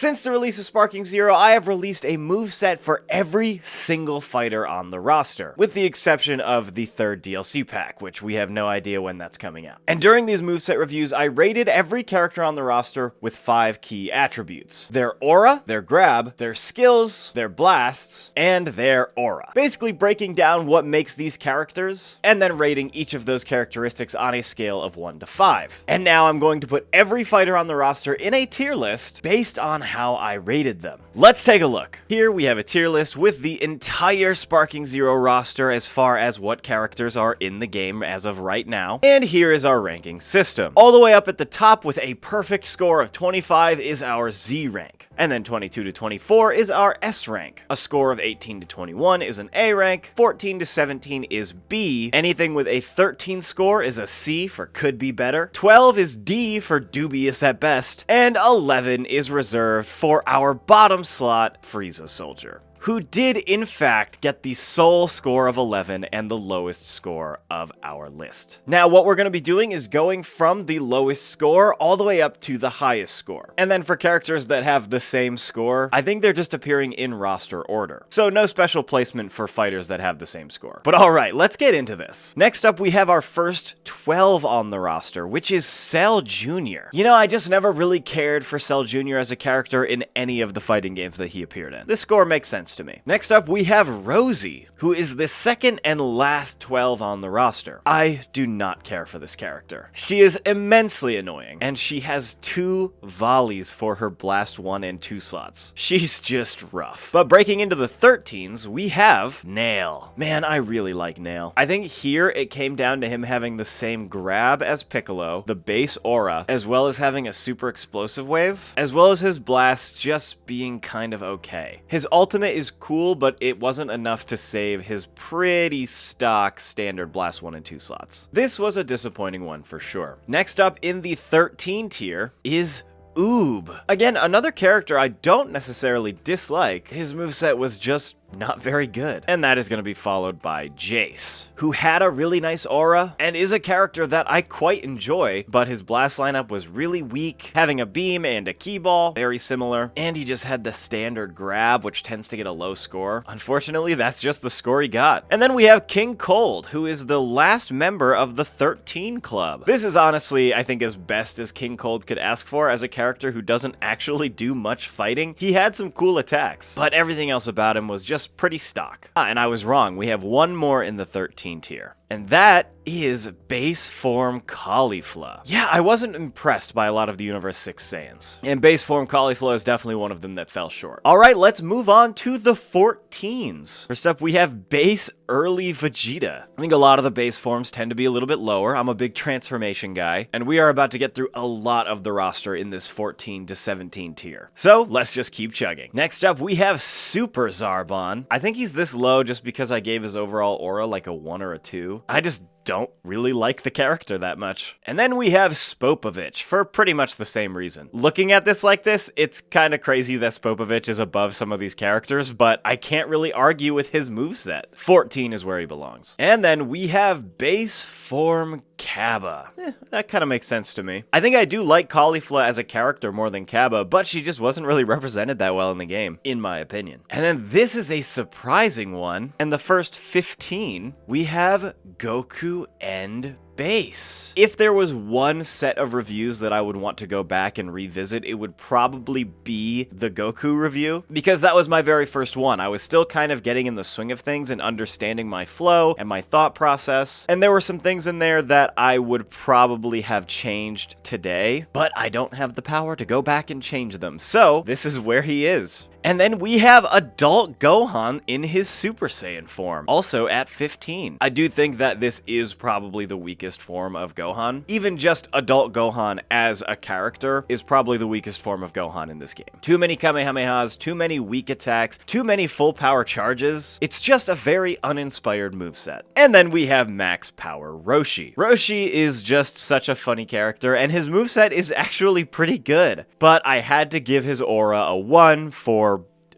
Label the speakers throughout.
Speaker 1: Since the release of Sparking Zero, I have released a moveset for every single fighter on the roster, with the exception of the third DLC pack, which we have no idea when that's coming out. And during these moveset reviews, I rated every character on the roster with 5 key attributes: their aura, their grab, their skills, their blasts, and their aura. Basically breaking down what makes these characters, and then rating each of those characteristics on a scale of 1 to 5. And now I'm going to put every fighter on the roster in a tier list based on how I rated them. Let's take a look. Here we have a tier list with the entire Sparking Zero roster as far as what characters are in the game as of right now. And here is our ranking system. All the way up at the top with a perfect score of 25 is our Z rank. And then 22 to 24 is our S rank. A score of 18 to 21 is an A rank. 14 to 17 is B. Anything with a 13 score is a C for could be better. 12 is D for dubious at best. And 11 is reserved for our bottom slot Frieza Soldier, who did in fact get the sole score of 11 and the lowest score of our list. Now what we're going to be doing is going from the lowest score all the way up to the highest score. And then for characters that have the same score, I think they're just appearing in roster order. So no special placement for fighters that have the same score. But alright, let's get into this. Next up we have our first 12 on the roster, which is Cell Jr. You know, I just never really cared for Cell Jr. as a character in any of the fighting games that he appeared in. This score makes sense to me. Next up, we have Rosie, who is the second and last 12 on the roster. I do not care for this character. She is immensely annoying, and she has 2 volleys for her blast 1 and 2 slots. She's just rough. But breaking into the 13s, we have Nail. Man, I really like Nail. I think here it came down to him having the same grab as Piccolo, the base aura, as well as having a super explosive wave, as well as his blasts just being kind of okay. His ultimate is cool, but it wasn't enough to save his pretty stock standard blast 1 and 2 slots. This was a disappointing one for sure. Next up in the 13 tier is Oob. Again, another character I don't necessarily dislike. His moveset was just not very good. And that is going to be followed by Jace, who had a really nice aura and is a character that I quite enjoy, but his blast lineup was really weak, having a beam and a key ball, very similar, and he just had the standard grab, which tends to get a low score. Unfortunately, that's just the score he got. And then we have King Cold, who is the last member of the 13 club. This is honestly, I think, as best as King Cold could ask for as a character who doesn't actually do much fighting. He had some cool attacks, but everything else about him was just pretty stock. And I was wrong. We have one more in the 13 tier. And that is base form Caulifla. Yeah, I wasn't impressed by a lot of the Universe 6 Saiyans. And base form Caulifla is definitely one of them that fell short. Alright, let's move on to the 14s. First up, we have base early Vegeta. I think a lot of the base forms tend to be a little bit lower. I'm a big transformation guy, and we are about to get through a lot of the roster in this 14 to 17 tier. So let's just keep chugging. Next up, we have Super Zarbon. I think he's this low just because I gave his overall aura like a 1 or a 2. I just don't really like the character that much. And then we have Spopovich for pretty much the same reason. Looking at this like this, it's kind of crazy that Spopovich is above some of these characters, but I can't really argue with his moveset. 14 is where he belongs. And then we have base form Cabba. That kind of makes sense to me. I think I do like Caulifla as a character more than Cabba, but she just wasn't really represented that well in the game, in my opinion. And then this is a surprising one. In the first 15, we have Goku and Base. If there was one set of reviews that I would want to go back and revisit, it would probably be the Goku review, because that was my very first one. I was still kind of getting in the swing of things and understanding my flow and my thought process, and there were some things in there that I would probably have changed today, but I don't have the power to go back and change them, so this is where he is. And then we have Adult Gohan in his Super Saiyan form, also at 15. I do think that this is probably the weakest form of Gohan. Even just Adult Gohan as a character is probably the weakest form of Gohan in this game. Too many Kamehamehas, too many weak attacks, too many full power charges. It's just a very uninspired moveset. And then we have Max Power Roshi. Roshi is just such a funny character, and his moveset is actually pretty good. But I had to give his aura a 1 for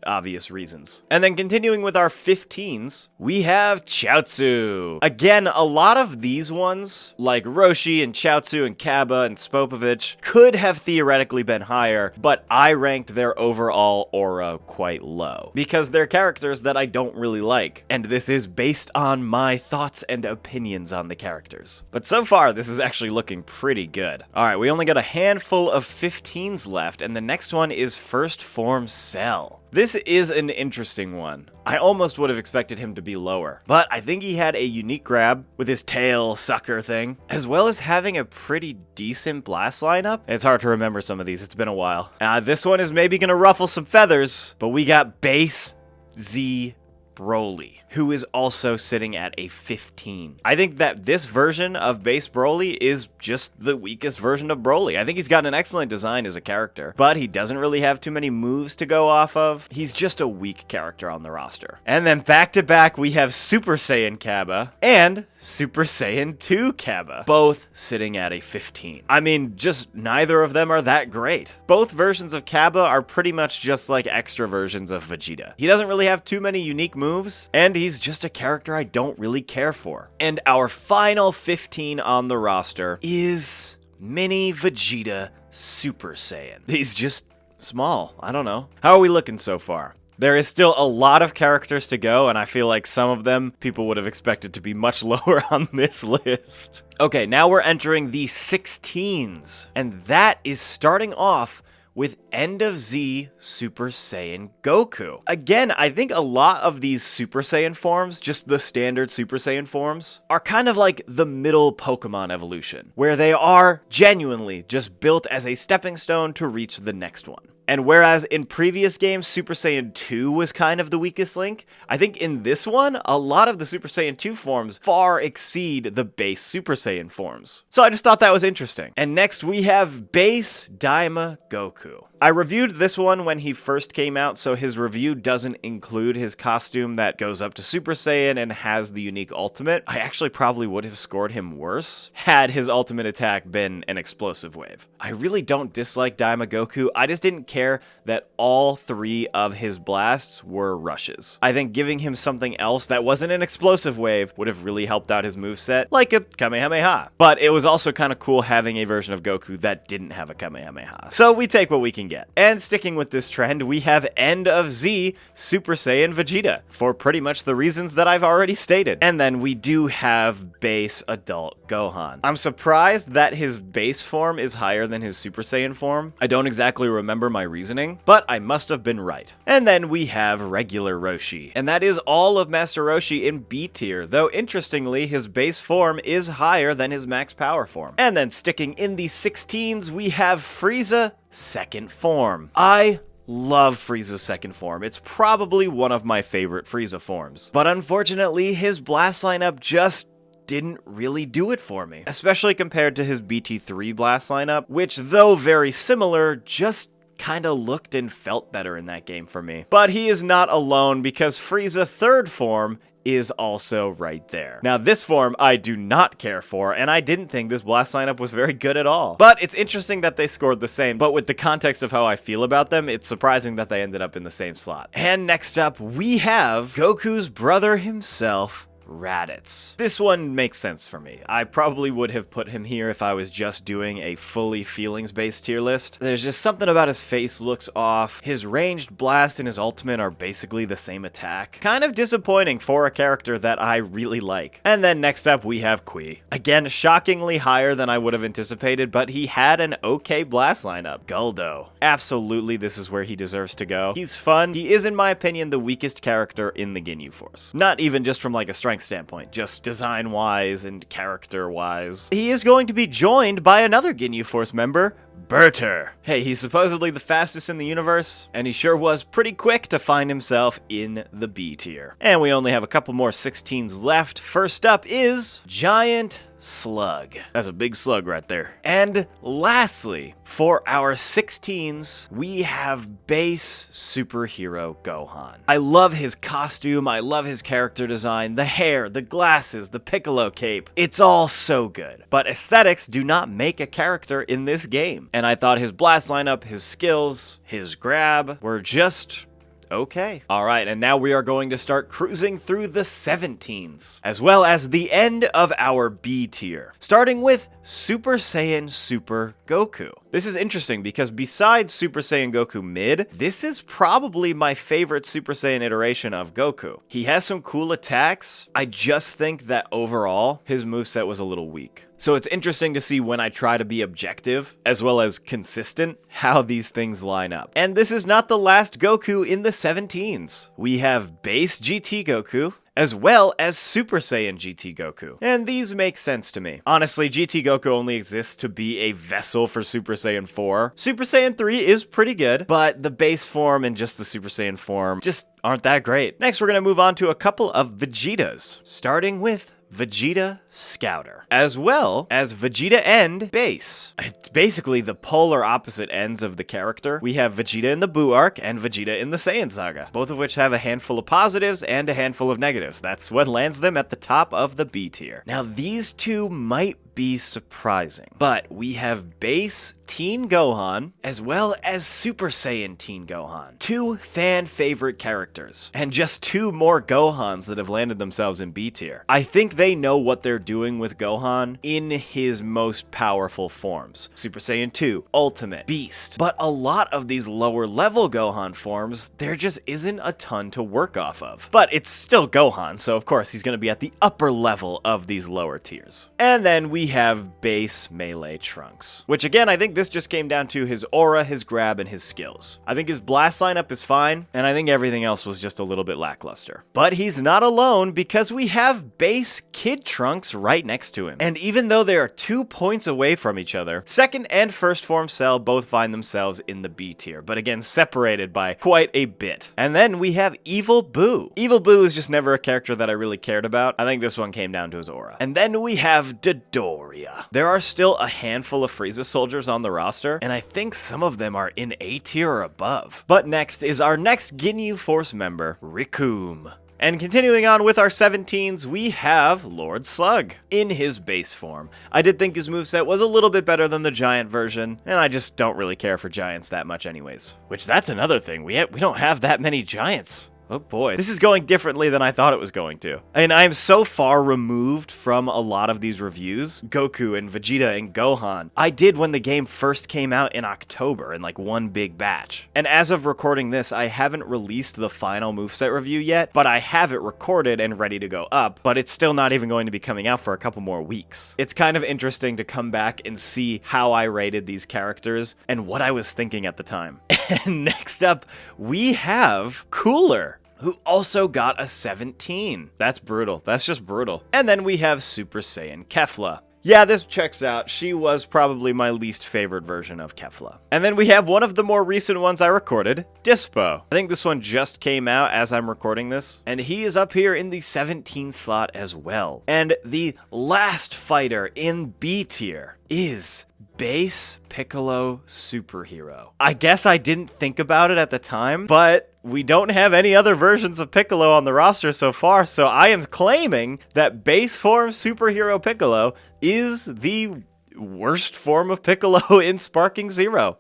Speaker 1: obvious reasons. And then continuing with our 15s, we have Chiaotzu. Again, a lot of these ones, like Roshi and Chiaotzu and Kaba and Spopovich, could have theoretically been higher, but I ranked their overall aura quite low, because they're characters that I don't really like, and this is based on my thoughts and opinions on the characters. But so far, this is actually looking pretty good. Alright, we only got a handful of 15s left, and the next one is First Form Cell. This is an interesting one. I almost would have expected him to be lower, but I think he had a unique grab with his tail sucker thing, as well as having a pretty decent blast lineup. It's hard to remember some of these, it's been a while. This one is maybe gonna ruffle some feathers, but we got Base Z Broly, who is also sitting at a 15. I think that this version of Base Broly is just the weakest version of Broly. I think he's got an excellent design as a character, but he doesn't really have too many moves to go off of. He's just a weak character on the roster. And then back to back, we have Super Saiyan Kaba and Super Saiyan 2 Kaba, both sitting at a 15. I mean, just neither of them are that great. Both versions of Kaba are pretty much just like extra versions of Vegeta. He doesn't really have too many unique moves, and he's just a character I don't really care for. And our final 15 on the roster is Mini Vegeta Super Saiyan. He's just small. I don't know. How are we looking so far? There is still a lot of characters to go, and I feel like some of them people would have expected to be much lower on this list. Okay, now we're entering the 16s, and that is starting off with End of Z Super Saiyan Goku. Again, I think a lot of these Super Saiyan forms, just the standard Super Saiyan forms, are kind of like the middle Pokemon evolution, where they are genuinely just built as a stepping stone to reach the next one. And whereas in previous games, Super Saiyan 2 was kind of the weakest link, I think in this one, a lot of the Super Saiyan 2 forms far exceed the base Super Saiyan forms. So I just thought that was interesting. And next we have Base Daima Goku. I reviewed this one when he first came out, so his review doesn't include his costume that goes up to Super Saiyan and has the unique ultimate. I actually probably would have scored him worse had his ultimate attack been an explosive wave. I really don't dislike Daima Goku, I just didn't care that all three of his blasts were rushes. I think giving him something else that wasn't an explosive wave would have really helped out his moveset, like a Kamehameha. But it was also kind of cool having a version of Goku that didn't have a Kamehameha. So we take what we can get. And sticking with this trend, we have End of Z Super Saiyan Vegeta, for pretty much the reasons that I've already stated. And then we do have Base Adult Gohan. I'm surprised that his base form is higher than his Super Saiyan form. I don't exactly remember my reasoning, but I must have been right. And then we have regular Roshi, and that is all of Master Roshi in B tier, though interestingly his base form is higher than his max power form. And then sticking in the 16s, we have Frieza second form. I love Frieza's second form. It's probably one of my favorite Frieza forms, but unfortunately his blast lineup just didn't really do it for me, especially compared to his BT3 blast lineup, which though very similar, just kinda looked and felt better in that game for me. But he is not alone, because Frieza third form is also right there. Now this form I do not care for, and I didn't think this blast lineup was very good at all. But it's interesting that they scored the same, but with the context of how I feel about them, it's surprising that they ended up in the same slot. And next up, we have Goku's brother himself, Raditz. This one makes sense for me. I probably would have put him here if I was just doing a fully feelings-based tier list. There's just something about his face looks off. His ranged blast and his ultimate are basically the same attack. Kind of disappointing for a character that I really like. And then next up we have Kui. Again, shockingly higher than I would have anticipated, but he had an okay blast lineup. Guldo. Absolutely, this is where he deserves to go. He's fun. He is, in my opinion, the weakest character in the Ginyu Force. Not even just from like a strength standpoint, just design-wise and character-wise. He is going to be joined by another Ginyu Force member, Berter. Hey, he's supposedly the fastest in the universe, and he sure was pretty quick to find himself in the B tier. And we only have a couple more 16s left. First up is Giant Slug. That's a big slug right there. And lastly, for our 16s, we have Base Superhero Gohan. I love his costume, I love his character design, the hair, the glasses, the Piccolo cape. It's all so good. But aesthetics do not make a character in this game. And I thought his blast lineup, his skills, his grab were just Okay. All right, and now we are going to start cruising through the 17s, as well as the end of our B tier, starting with Super Saiyan Super Goku. This is interesting because besides Super Saiyan Goku Mid, this is probably my favorite Super Saiyan iteration of Goku. He has some cool attacks. I just think that overall, his moveset was a little weak. So it's interesting to see when I try to be objective, as well as consistent, how these things line up. And this is not the last Goku in the 17s. We have base GT Goku, as well as Super Saiyan GT Goku. And these make sense to me. Honestly, GT Goku only exists to be a vessel for Super Saiyan 4. Super Saiyan 3 is pretty good, but the base form and just the Super Saiyan form just aren't that great. Next, we're gonna move on to a couple of Vegetas, starting with Vegeta Scouter, as well as Vegeta End Base. It's basically the polar opposite ends of the character. We have Vegeta in the Buu arc and Vegeta in the Saiyan Saga, both of which have a handful of positives and a handful of negatives. That's what lands them at the top of the B tier. Now, these two might be surprising, but we have base Teen Gohan as well as Super Saiyan Teen Gohan. Two fan favorite characters, and just two more Gohans that have landed themselves in B tier. I think they know what they're doing with Gohan in his most powerful forms. Super Saiyan 2, Ultimate, Beast. But a lot of these lower level Gohan forms, there just isn't a ton to work off of. But it's still Gohan, so of course he's going to be at the upper level of these lower tiers. And then we have base Melee Trunks, which again, I think this just came down to his aura, his grab, and his skills. I think his blast lineup is fine, and I think everything else was just a little bit lackluster. But he's not alone because we have base Kid Trunks right next to him. And even though they are 2 points away from each other, second and first form Cell both find themselves in the B tier, but again, separated by quite a bit. And then we have Evil Buu. Evil Buu is just never a character that I really cared about. I think this one came down to his aura. And then we have Dodoria. There are still a handful of Frieza soldiers on the roster, and I think some of them are in A tier or above. But next is our next Ginyu Force member, Recoome. And continuing on with our 17s, we have Lord Slug in his base form. I did think his moveset was a little bit better than the giant version, and I just don't really care for giants that much anyways. Which, that's another thing, we don't have that many giants. Oh boy, this is going differently than I thought it was going to. And I am so far removed from a lot of these reviews, Goku and Vegeta and Gohan. I did when the game first came out in October in like one big batch. And as of recording this, I haven't released the final moveset review yet, but I have it recorded and ready to go up, but it's still not even going to be coming out for a couple more weeks. It's kind of interesting to come back and see how I rated these characters and what I was thinking at the time. And next up, we have Cooler, who also got a 17. That's brutal. That's just brutal. And then we have Super Saiyan Kefla. Yeah, this checks out. She was probably my least favorite version of Kefla. And then we have one of the more recent ones I recorded, Dispo. I think this one just came out as I'm recording this, and he is up here in the 17 slot as well. And the last fighter in B tier is base Piccolo Superhero. I guess I didn't think about it at the time, but we don't have any other versions of Piccolo on the roster so far, so I am claiming that base form Superhero Piccolo is the worst form of Piccolo in Sparking Zero.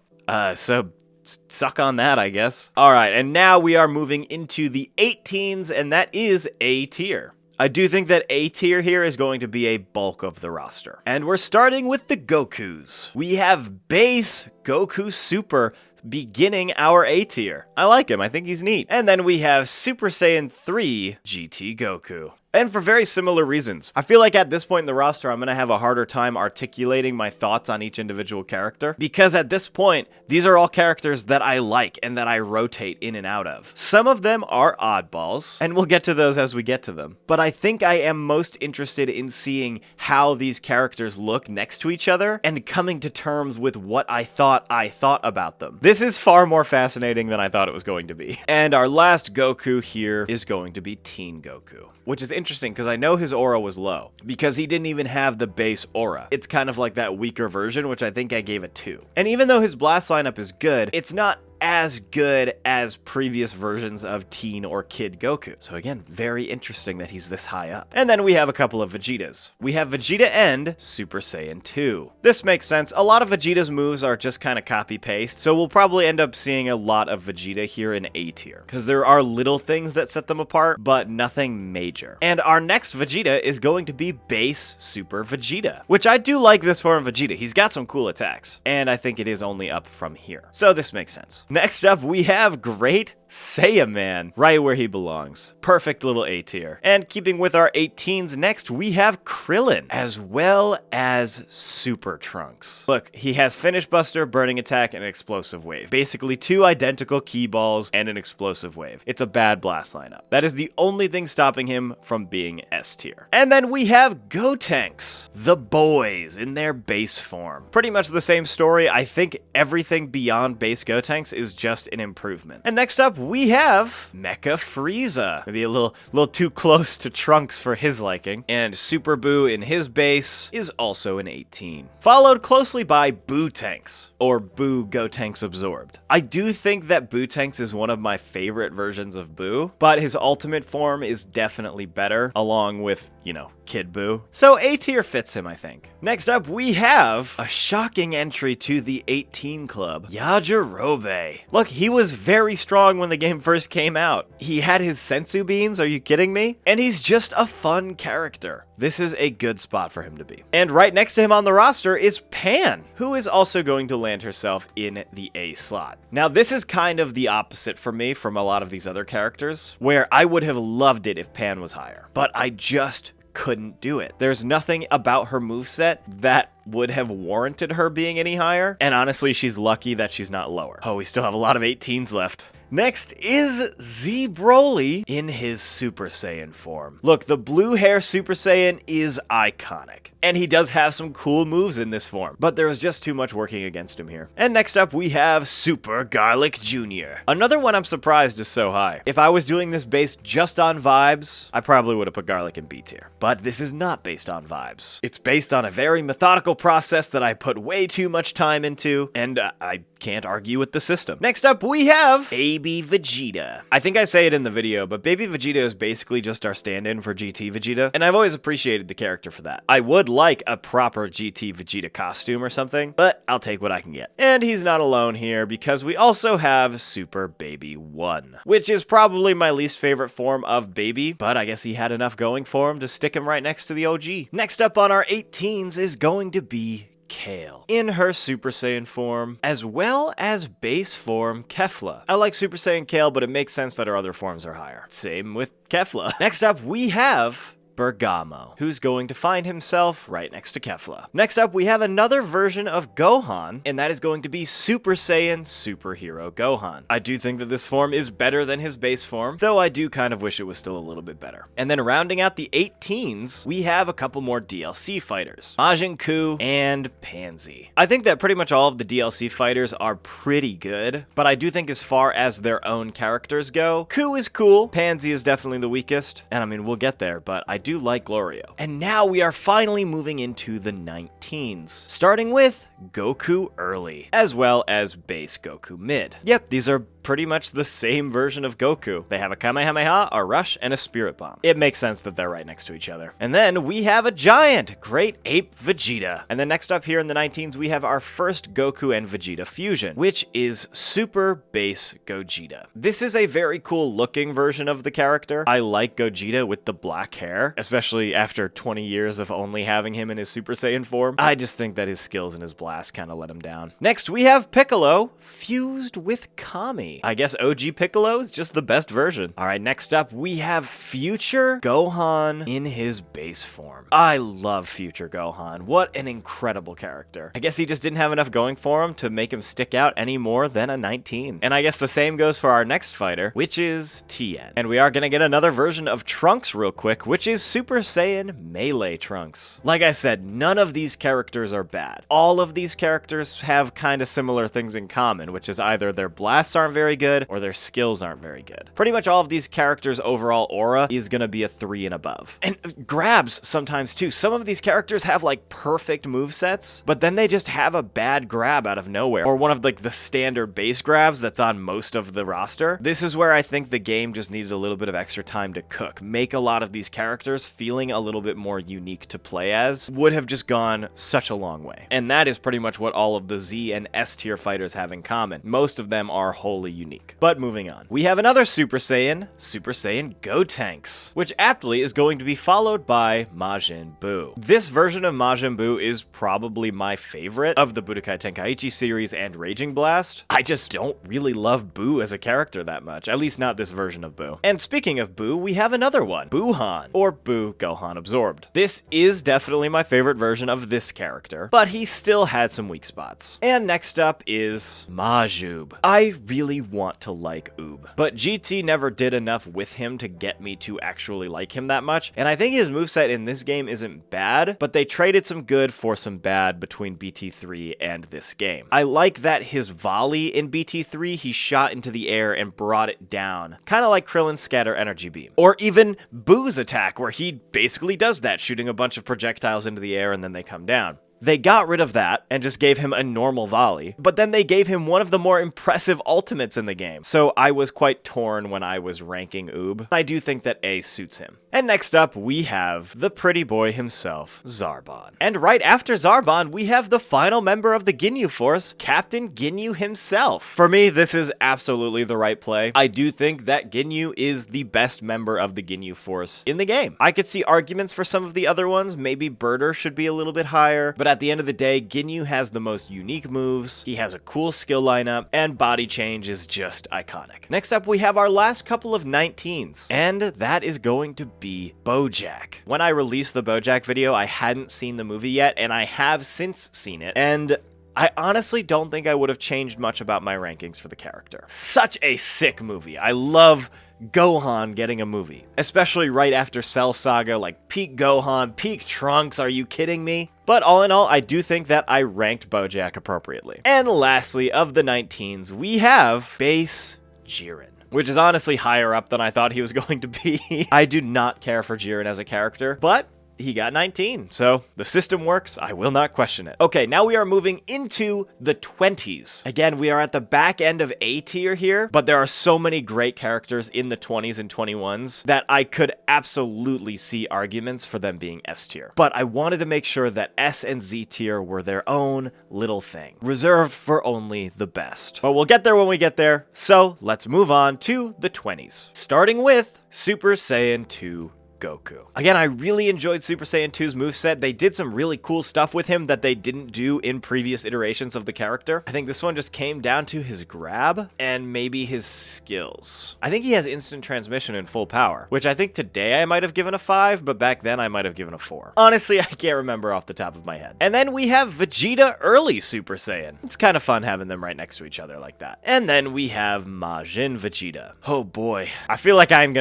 Speaker 1: So suck on that, I guess. Alright, and now we are moving into the 18s, and that is A tier. I do think that A tier here is going to be a bulk of the roster. And we're starting with the Gokus. We have base Goku Super beginning our A tier. I like him, I think he's neat. And then we have Super Saiyan 3 GT Goku. And for very similar reasons. I feel like at this point in the roster, I'm going to have a harder time articulating my thoughts on each individual character, because at this point, these are all characters that I like and that I rotate in and out of. Some of them are oddballs, and we'll get to those as we get to them. But I think I am most interested in seeing how these characters look next to each other and coming to terms with what I thought about them. This is far more fascinating than I thought it was going to be. And our last Goku here is going to be Teen Goku, which is interesting because I know his aura was low because he didn't even have the base aura. It's kind of like that weaker version, which I think I gave a 2. And even though his blast lineup is good, it's not as good as previous versions of Teen or Kid Goku. So again, very interesting that he's this high up. And then we have a couple of Vegetas. We have Vegeta End Super Saiyan 2. This makes sense. A lot of Vegeta's moves are just kind of copy-paste, so we'll probably end up seeing a lot of Vegeta here in A tier, because there are little things that set them apart, but nothing major. And our next Vegeta is going to be Base Super Vegeta, which I do like this form of Vegeta. He's got some cool attacks, and I think it is only up from here. So this makes sense. Next up, we have Great Saiyaman, right where he belongs. Perfect little A tier. And keeping with our 18s, next we have Krillin, as well as Super Trunks. Look, he has Finish Buster, Burning Attack, and Explosive Wave. Basically 2 identical key balls and an Explosive Wave. It's a bad blast lineup. That is the only thing stopping him from being S tier. And then we have Gotenks, the boys in their base form. Pretty much the same story. I think everything beyond base Gotenks is just an improvement. And next up, we have Mecha Frieza. Maybe a little too close to Trunks for his liking. And Super Boo in his base is also an 18. Followed closely by Boo Tanks, or Boo Gotenks Absorbed. I do think that Boo Tanks is one of my favorite versions of Boo, but his ultimate form is definitely better, along with, you know, Kid Boo. So A tier fits him, I think. Next up, we have a shocking entry to the 18 club, Yajirobe. Look, he was very strong when the game first came out. He had his sensu beans, are you kidding me? And he's just a fun character. This is a good spot for him to be. And right next to him on the roster is Pan, who is also going to land herself in the A slot. Now, this is kind of the opposite for me from a lot of these other characters, where I would have loved it if Pan was higher, but I just couldn't do it. There's nothing about her moveset that would have warranted her being any higher, and honestly, she's lucky that she's not lower. Oh, we still have a lot of 18s left. Next is Z Broly in his Super Saiyan form. Look, the blue hair Super Saiyan is iconic, and he does have some cool moves in this form, but there was just too much working against him here. And next up, we have Super Garlic Jr. Another one I'm surprised is so high. If I was doing this based just on vibes, I probably would have put Garlic in B tier. But this is not based on vibes. It's based on a very methodical process that I put way too much time into, and I can't argue with the system. Next up, we have Baby Vegeta. I think I say it in the video, but Baby Vegeta is basically just our stand-in for GT Vegeta, and I've always appreciated the character for that. I would like a proper GT Vegeta costume or something, but I'll take what I can get. And he's not alone here, because we also have Super Baby 1, which is probably my least favorite form of Baby, but I guess he had enough going for him to stick him right next to the OG. Next up on our 18s is going to be Kale in her Super Saiyan form, as well as base form Kefla. I like Super Saiyan Kale, but it makes sense that her other forms are higher. Same with Kefla. Next up, we have Bergamo, who's going to find himself right next to Kefla. Next up, we have another version of Gohan, and that is going to be Super Saiyan Superhero Gohan. I do think that this form is better than his base form, though I do kind of wish it was still a little bit better. And then rounding out the 18s, we have a couple more DLC fighters, Majin Ku and Pansy. I think that pretty much all of the DLC fighters are pretty good, but I do think as far as their own characters go, Ku is cool, Pansy is definitely the weakest, and I mean, we'll get there, but I do like Glorio. And now we are finally moving into the 19s, starting with Goku Early, as well as base Goku Mid. Yep, these are pretty much the same version of Goku. They have a Kamehameha, a Rush, and a Spirit Bomb. It makes sense that they're right next to each other. And then we have a giant Great Ape Vegeta. And then next up here in the 19s, we have our first Goku and Vegeta fusion, which is Super Base Gogeta. This is a very cool looking version of the character. I like Gogeta with the black hair, especially after 20 years of only having him in his Super Saiyan form. I just think that his skills and his blast kind of let him down. Next, we have Piccolo fused with Kami. I guess OG Piccolo is just the best version. All right, next up, we have Future Gohan in his base form. I love Future Gohan. What an incredible character. I guess he just didn't have enough going for him to make him stick out any more than a 19. And I guess the same goes for our next fighter, which is Tien. And we are going to get another version of Trunks real quick, which is Super Saiyan Melee Trunks. Like I said, none of these characters are bad. All of these characters have kind of similar things in common, which is either their blasts aren't very good or their skills aren't very good. Pretty much all of these characters' overall aura is gonna be a 3 and above. And grabs sometimes too. Some of these characters have like perfect movesets, but then they just have a bad grab out of nowhere, or one of like the standard base grabs that's on most of the roster. This is where I think the game just needed a little bit of extra time to cook. Make a lot of these characters feeling a little bit more unique to play as would have just gone such a long way. And that is pretty much what all of the Z and S tier fighters have in common. Most of them are wholly unique. But moving on. We have another Super Saiyan Gotenks, which aptly is going to be followed by Majin Buu. This version of Majin Buu is probably my favorite of the Budokai Tenkaichi series and Raging Blast. I just don't really love Buu as a character that much, at least not this version of Buu. And speaking of Buu, we have another one, Buuhan, or Buu Gohan Absorbed. This is definitely my favorite version of this character, but he still had some weak spots. And next up is Majub. I really want to like Oob, but GT never did enough with him to get me to actually like him that much, and I think his moveset in this game isn't bad, but they traded some good for some bad between BT3 and this game. I like that his volley in BT3, he shot into the air and brought it down, kind of like Krillin's Scatter Energy Beam. Or even Boo's attack, where he basically does that, shooting a bunch of projectiles into the air and then they come down. They got rid of that and just gave him a normal volley, but then they gave him one of the more impressive ultimates in the game. So I was quite torn when I was ranking Oob. I do think that A suits him. And next up, we have the pretty boy himself, Zarbon. And right after Zarbon, we have the final member of the Ginyu Force, Captain Ginyu himself. For me, this is absolutely the right play. I do think that Ginyu is the best member of the Ginyu Force in the game. I could see arguments for some of the other ones. Maybe Birder should be a little bit higher, but at the end of the day, Ginyu has the most unique moves, he has a cool skill lineup, and body change is just iconic. Next up, we have our last couple of 19s, and that is going to be Bojack. When I released the Bojack video, I hadn't seen the movie yet, and I have since seen it, and I honestly don't think I would have changed much about my rankings for the character. Such a sick movie. I love Gohan getting a movie, especially right after Cell Saga, like peak Gohan, peak Trunks, are you kidding me? But all in all, I do think that I ranked Bojack appropriately. And lastly, of the 19s, we have Base Jiren, which is honestly higher up than I thought he was going to be. I do not care for Jiren as a character, but he got 19, so the system works. I will not question it. Okay, now we are moving into the 20s. Again, we are at the back end of A tier here, but there are so many great characters in the 20s and 21s that I could absolutely see arguments for them being S tier. But I wanted to make sure that S and Z tier were their own little thing, reserved for only the best. But we'll get there when we get there, so let's move on to the 20s. Starting with Super Saiyan 2 Goku. Again, I really enjoyed Super Saiyan 2's moveset. They did some really cool stuff with him that they didn't do in previous iterations of the character. I think this one just came down to his grab and maybe his skills. I think he has instant transmission in full power, which I think today I might have given a 5, but back then I might have given a 4. Honestly, I can't remember off the top of my head. And then we have Vegeta early Super Saiyan. It's kind of fun having them right next to each other like that. And then we have Majin Vegeta. Oh boy. I feel like I think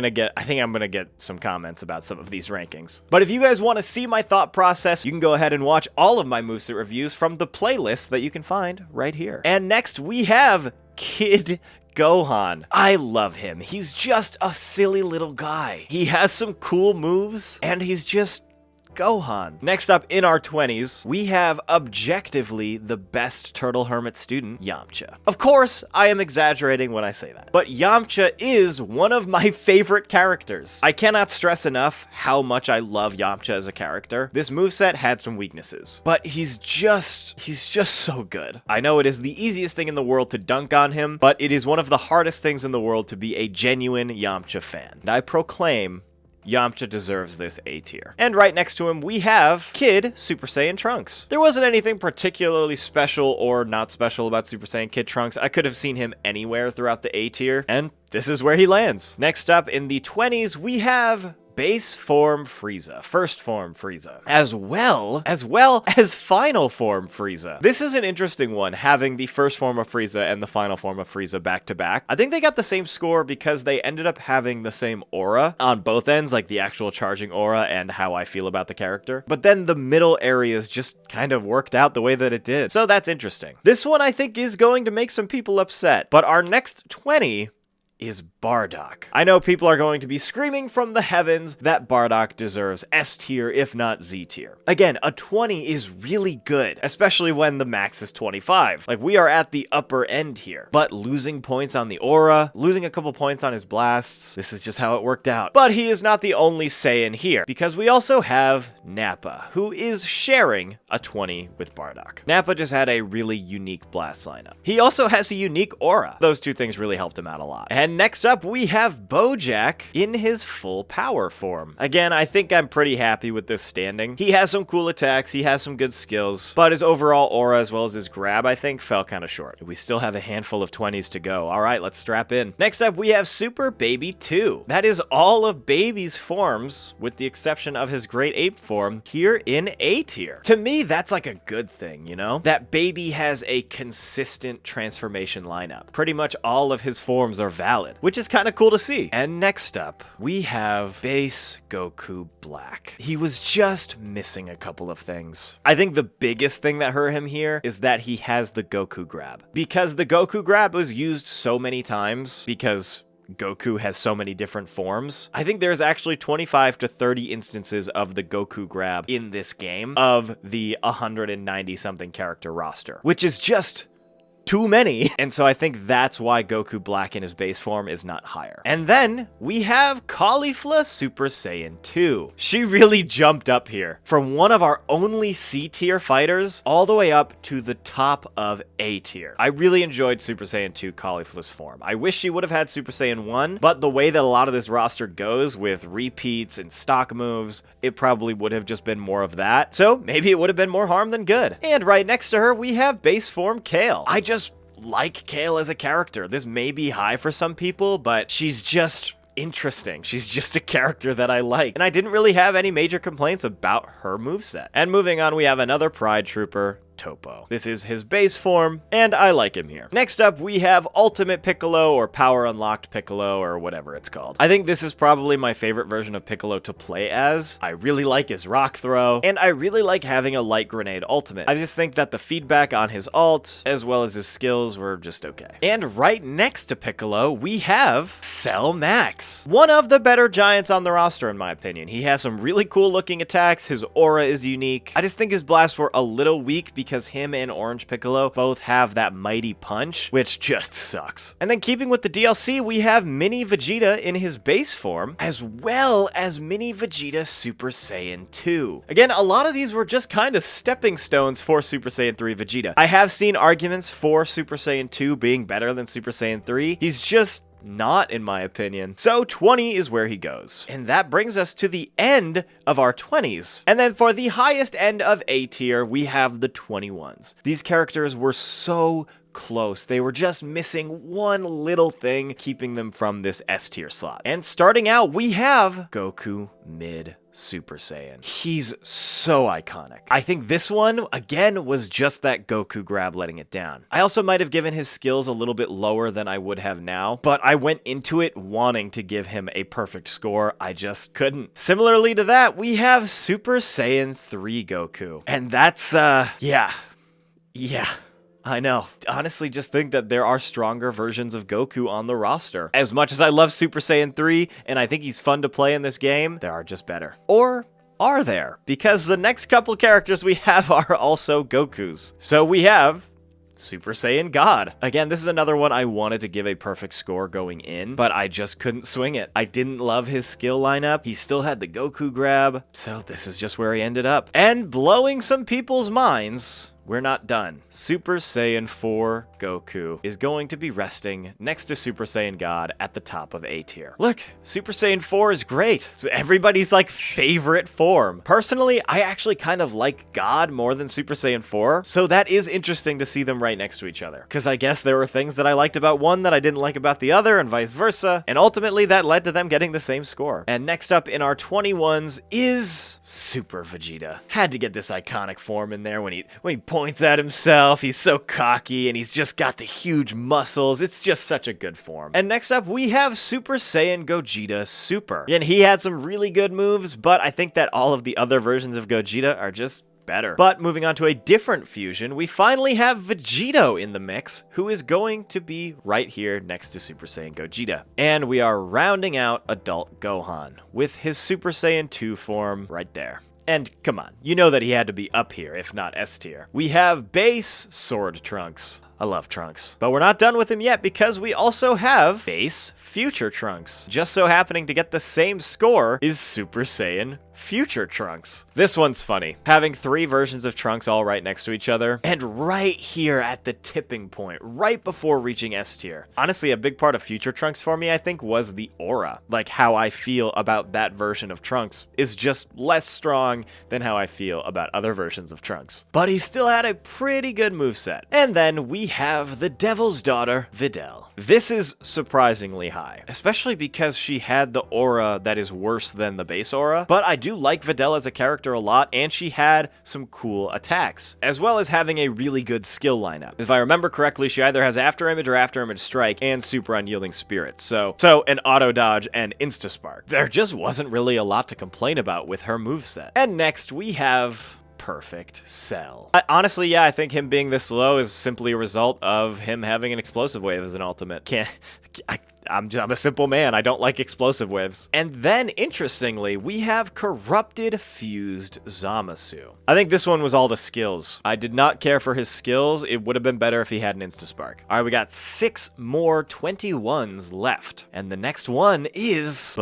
Speaker 1: I'm gonna get some comments about some of these rankings. But if you guys want to see my thought process, you can go ahead and watch all of my moveset reviews from the playlist that you can find right here. And next we have Kid Gohan. I love him. He's just a silly little guy. He has some cool moves, and he's just Gohan. Next up in our 20s, we have objectively the best Turtle Hermit student, Yamcha. Of course, I am exaggerating when I say that, but Yamcha is one of my favorite characters. I cannot stress enough how much I love Yamcha as a character. This moveset had some weaknesses, but he's just so good. I know it is the easiest thing in the world to dunk on him, but it is one of the hardest things in the world to be a genuine Yamcha fan. And I proclaim Yamcha deserves this A tier. And right next to him, we have Kid Super Saiyan Trunks. There wasn't anything particularly special or not special about Super Saiyan Kid Trunks. I could have seen him anywhere throughout the A tier, and this is where he lands. Next up in the 20s, we have base form Frieza, first form Frieza, as well as final form Frieza. This is an interesting one, having the first form of Frieza and the final form of Frieza back to back. I think they got the same score because they ended up having the same aura on both ends, like the actual charging aura and how I feel about the character. But then the middle areas just kind of worked out the way that it did. So that's interesting. This one I think is going to make some people upset, but our next 20 is Bardock. I know people are going to be screaming from the heavens that Bardock deserves S tier, if not Z tier. Again, a 20 is really good, especially when the max is 25. Like, we are at the upper end here. But losing points on the aura, losing a couple points on his blasts, this is just how it worked out. But he is not the only Saiyan here, because we also have Nappa, who is sharing a 20 with Bardock. Nappa just had a really unique blast lineup. He also has a unique aura. Those two things really helped him out a lot. And next up, we have Bojack in his full power form. Again, I think I'm pretty happy with this standing. He has some cool attacks, he has some good skills, but his overall aura as well as his grab, I think, fell kind of short. We still have a handful of 20s to go. All right, let's strap in. Next up, we have Super Baby 2. That is all of Baby's forms, with the exception of his Great Ape form, here in A tier. To me, that's like a good thing, you know? That Baby has a consistent transformation lineup. Pretty much all of his forms are valid, which is kind of cool to see. And next up, we have Base Goku Black. He was just missing a couple of things. I think the biggest thing that hurt him here is that he has the Goku grab. Because the Goku grab was used so many times, because Goku has so many different forms. I think there's actually 25 to 30 instances of the Goku grab in this game of the 190 something character roster, which is just too many. And so I think that's why Goku Black in his base form is not higher. And then we have Caulifla Super Saiyan 2. She really jumped up here from one of our only C tier fighters all the way up to the top of A tier. I really enjoyed Super Saiyan 2 Caulifla's form. I wish she would have had Super Saiyan 1, but the way that a lot of this roster goes with repeats and stock moves, it probably would have just been more of that. So maybe it would have been more harm than good. And right next to her, we have base form Kale. I just like Kale as a character. This may be high for some people, but she's just interesting. She's just a character that I like. And I didn't really have any major complaints about her moveset. And moving on, we have another Pride Trooper, Topo. This is his base form, and I like him here. Next up, we have Ultimate Piccolo, or Power Unlocked Piccolo, or whatever it's called. I think this is probably my favorite version of Piccolo to play as. I really like his rock throw, and I really like having a light grenade ultimate. I just think that the feedback on his ult, as well as his skills, were just okay. And right next to Piccolo, we have Cell Max. One of the better giants on the roster, in my opinion. He has some really cool looking attacks. His aura is unique. I just think his blasts were a little weak because him and Orange Piccolo both have that mighty punch, which just sucks. And then keeping with the DLC, we have Mini Vegeta in his base form, as well as Mini Vegeta Super Saiyan 2. Again, a lot of these were just kind of stepping stones for Super Saiyan 3 Vegeta. I have seen arguments for Super Saiyan 2 being better than Super Saiyan 3. He's just not, in my opinion. So 20 is where he goes. And that brings us to the end of our 20s. And then for the highest end of A tier, we have the 21s. These characters were so close. They were just missing one little thing keeping them from this S tier slot. And starting out, we have Goku Mid Super Saiyan. He's so iconic. I think this one, again, was just that Goku grab letting it down. I also might have given his skills a little bit lower than I would have now, but I went into it wanting to give him a perfect score. I just couldn't. Similarly to that, we have Super Saiyan 3 Goku. And that's, yeah. I know. Honestly, just think that there are stronger versions of Goku on the roster. As much as I love Super Saiyan 3, and I think he's fun to play in this game, there are just better. Or are there? Because the next couple characters we have are also Gokus. So we have Super Saiyan God. Again, this is another one I wanted to give a perfect score going in, but I just couldn't swing it. I didn't love his skill lineup. He still had the Goku grab, so this is just where he ended up. And blowing some people's minds, we're not done. Super Saiyan 4 Goku is going to be resting next to Super Saiyan God at the top of A tier. Look, Super Saiyan 4 is great. It's everybody's like favorite form. Personally, I actually kind of like God more than Super Saiyan 4, so that is interesting to see them right next to each other. Because I guess there were things that I liked about one that I didn't like about the other, and vice versa, and ultimately that led to them getting the same score. And next up in our 21s is Super Vegeta. Had to get this iconic form in there when he points at himself. He's so cocky and he's just got the huge muscles. It's just such a good form. And next up we have Super Saiyan Gogeta Super. And he had some really good moves, but I think that all of the other versions of Gogeta are just better. But moving on to a different fusion, we finally have Vegito in the mix, who is going to be right here next to Super Saiyan Gogeta. And we are rounding out adult Gohan with his Super Saiyan 2 form right there. And come on, you know that he had to be up here, if not S tier. We have base Sword Trunks. I love Trunks. But we're not done with him yet because we also have base Future Trunks. Just so happening to get the same score is Super Saiyan Future Trunks. This one's funny. Having 3 versions of Trunks all right next to each other, and right here at the tipping point, right before reaching S tier. Honestly, a big part of Future Trunks for me, I think, was the aura. Like, how I feel about that version of Trunks is just less strong than how I feel about other versions of Trunks. But he still had a pretty good moveset. And then we have the Devil's Daughter, Videl. This is surprisingly high, especially because she had the aura that is worse than the base aura, but I do like Videl as a character a lot, and she had some cool attacks, as well as having a really good skill lineup. If I remember correctly, she either has After Image or After Image Strike and Super Unyielding Spirit, so an Auto Dodge and Insta Spark. There just wasn't really a lot to complain about with her moveset. And next we have Perfect Cell. Honestly, yeah, I think him being this low is simply a result of him having an Explosive Wave as an ultimate. I'm a simple man. I don't like explosive waves. And then, interestingly, we have Corrupted Fused Zamasu. I think this one was all the skills. I did not care for his skills. It would have been better if he had an Insta-Spark. All right, we got 6 more 21s left. And the next one is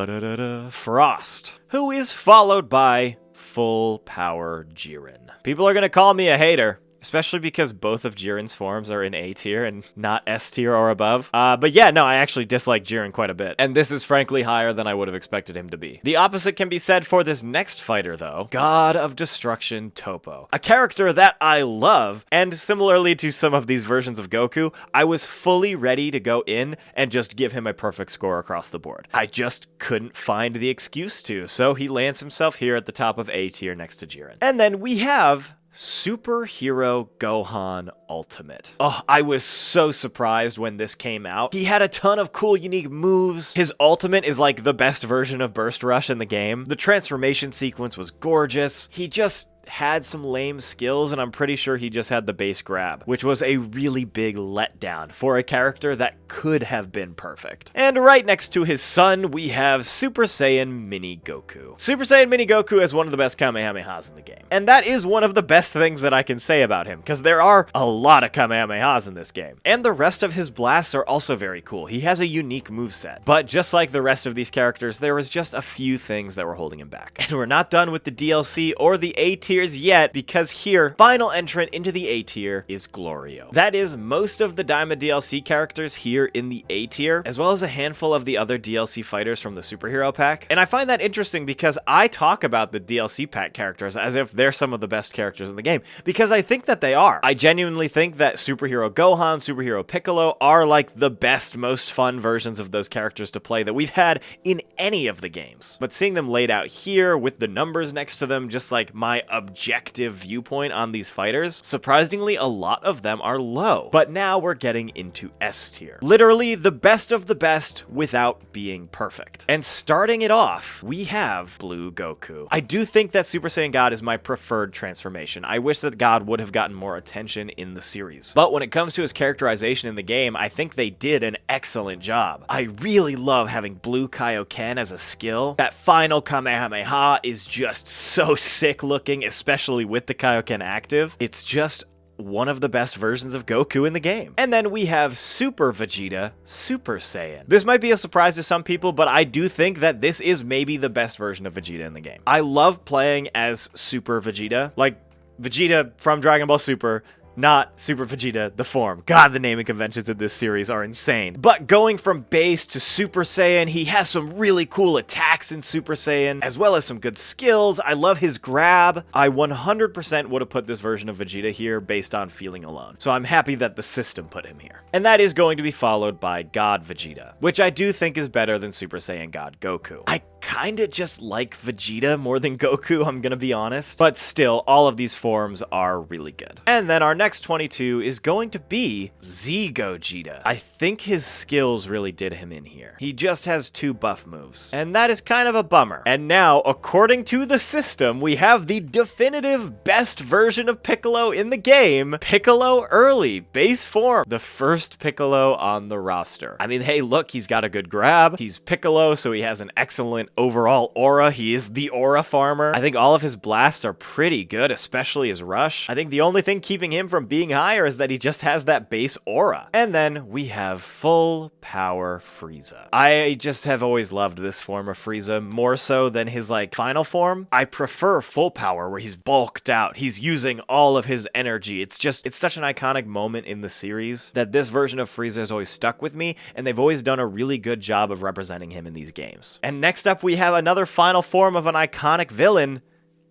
Speaker 1: Frost, who is followed by Full Power Jiren. People are going to call me a hater, especially because both of Jiren's forms are in A tier and not S tier or above. But yeah, no, I actually dislike Jiren quite a bit. And this is frankly higher than I would have expected him to be. The opposite can be said for this next fighter though. God of Destruction Toppo. A character that I love, and similarly to some of these versions of Goku, I was fully ready to go in and just give him a perfect score across the board. I just couldn't find the excuse to, so he lands himself here at the top of A tier next to Jiren. And then we have Superhero Gohan Ultimate. Oh, I was so surprised when this came out. He had a ton of cool, unique moves. His ultimate is like the best version of Burst Rush in the game. The transformation sequence was gorgeous. He just had some lame skills, and I'm pretty sure he just had the base grab, which was a really big letdown for a character that could have been perfect. And right next to his son, we have Super Saiyan Mini Goku. Super Saiyan Mini Goku is one of the best Kamehamehas in the game. And that is one of the best things that I can say about him, because there are a lot of Kamehamehas in this game. And the rest of his blasts are also very cool. He has a unique moveset. But just like the rest of these characters, there was just a few things that were holding him back. And we're not done with the DLC or the A tiers yet, because here, final entrant into the A tier is Glorio. That is most of the Daima DLC characters here in the A tier, as well as a handful of the other DLC fighters from the Superhero Pack. And I find that interesting because I talk about the DLC pack characters as if they're some of the best characters in the game, because I think that they are. I genuinely think that Superhero Gohan, Superhero Piccolo are like the best, most fun versions of those characters to play that we've had in any of the games. But seeing them laid out here with the numbers next to them, just like my objective viewpoint on these fighters, surprisingly a lot of them are low. But now we're getting into S tier. Literally the best of the best without being perfect. And starting it off, we have Blue Goku. I do think that Super Saiyan God is my preferred transformation. I wish that God would have gotten more attention in the series. But when it comes to his characterization in the game, I think they did an excellent job. I really love having Blue Kaioken as a skill. That final Kamehameha is just so sick looking, especially with the Kaioken active. It's just one of the best versions of Goku in the game. And then we have Super Vegeta Super Saiyan. This might be a surprise to some people, but I do think that this is maybe the best version of Vegeta in the game. I love playing as Super Vegeta. Like, Vegeta from Dragon Ball Super, not Super Vegeta, the form. God, the naming conventions in this series are insane. But going from base to Super Saiyan, he has some really cool attacks in Super Saiyan, as well as some good skills. I love his grab. I 100% would have put this version of Vegeta here based on feeling alone. So I'm happy that the system put him here. And that is going to be followed by God Vegeta, which I do think is better than Super Saiyan God Goku. I kinda just like Vegeta more than Goku, I'm gonna be honest. But still, all of these forms are really good. And then our next 22 is going to be Z Gogeta. I think his skills really did him in here. He just has 2 buff moves, and that is kind of a bummer. And now, according to the system, we have the definitive best version of Piccolo in the game, Piccolo Early, base form, the first Piccolo on the roster. I mean, hey, look, he's got a good grab. He's Piccolo, so he has an excellent overall aura. He is the aura farmer. I think all of his blasts are pretty good, especially his rush. I think the only thing keeping him from being higher is that he just has that base aura. And then we have full power Frieza. I just have always loved this form of Frieza more so than his like final form. I prefer full power where he's bulked out. He's using all of his energy. It's such an iconic moment in the series that this version of Frieza has always stuck with me, and they've always done a really good job of representing him in these games. And next up we have another final form of an iconic villain,